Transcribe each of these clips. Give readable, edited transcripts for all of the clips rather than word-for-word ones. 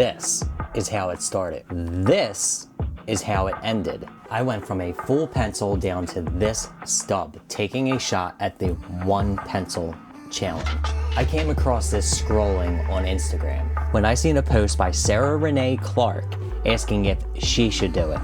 This is how it started. This is how it ended. I went from a full pencil down to this stub, taking a shot at the one pencil challenge. I came across this scrolling on Instagram when I seen a post by Sarah Renee Clark asking if she should do it.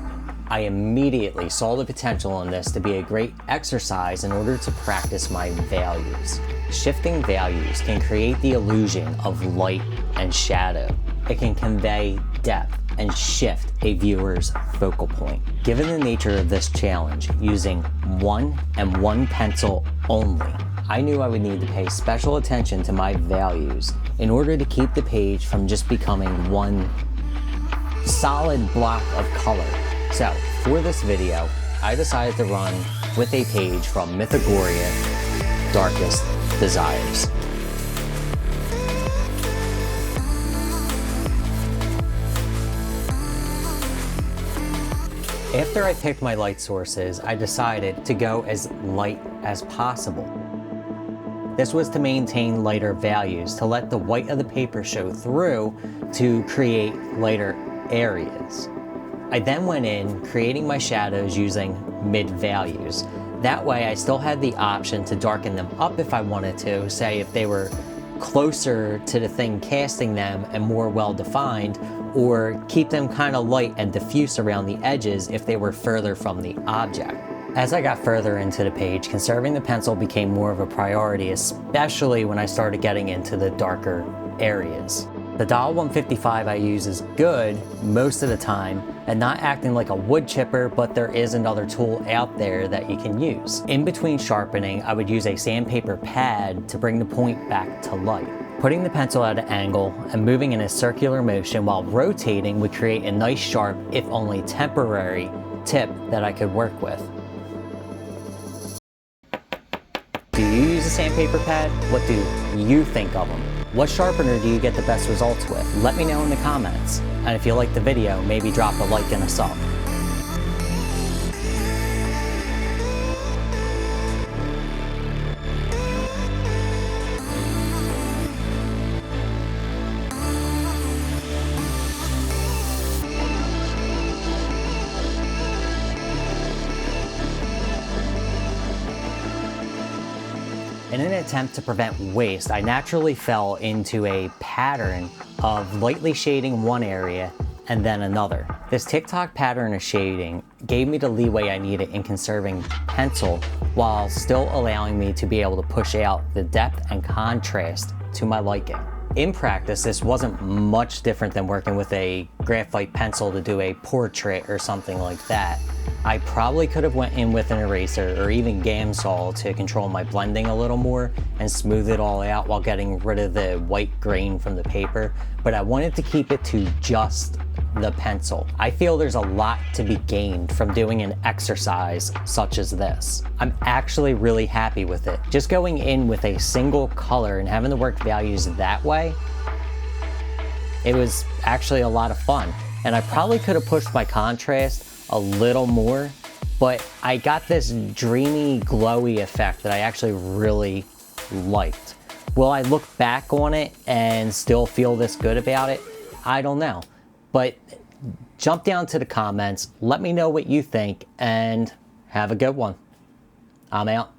I immediately saw the potential in this to be a great exercise in order to practice my values. Shifting values can create the illusion of light and shadow. It can convey depth and shift a viewer's focal point. Given the nature of this challenge, using one and one pencil only, I knew I would need to pay special attention to my values in order to keep the page from just becoming one solid block of color. So, for this video, I decided to run with a page from Mythogoria, Darkest Desires. After I picked my light sources, I decided to go as light as possible. This was to maintain lighter values, to let the white of the paper show through to create lighter areas. I then went in creating my shadows using mid values. That way I still had the option to darken them up if I wanted to, say if they were closer to the thing casting them and more well defined, or keep them kind of light and diffuse around the edges if they were further from the object. As I got further into the page, conserving the pencil became more of a priority, especially when I started getting into the darker areas. The $155 I use is good most of the time and not acting like a wood chipper, but there is another tool out there that you can use. In between sharpening, I would use a sandpaper pad to bring the point back to light. Putting the pencil at an angle and moving in a circular motion while rotating would create a nice sharp, if only temporary, tip that I could work with. Do you use a sandpaper pad? What do you think of them? What sharpener do you get the best results with? Let me know in the comments. And if you liked the video, maybe drop a like and a sub. In an attempt to prevent waste, I naturally fell into a pattern of lightly shading one area and then another. This TikTok pattern of shading gave me the leeway I needed in conserving pencil while still allowing me to be able to push out the depth and contrast to my liking. In practice, this wasn't much different than working with a graphite pencil to do a portrait or something like that. I probably could have went in with an eraser or even Gamsol to control my blending a little more and smooth it all out while getting rid of the white grain from the paper, but I wanted to keep it to just the pencil. I feel there's a lot to be gained from doing an exercise such as this. I'm actually really happy with it. Just going in with a single color and having to work values that way, it was actually a lot of fun. And I probably could have pushed my contrast a little more, but I got this dreamy, glowy effect that I actually really liked. Will I look back on it and still feel this good about it? I don't know. But jump down to the comments, let me know what you think, and have a good one. I'm out.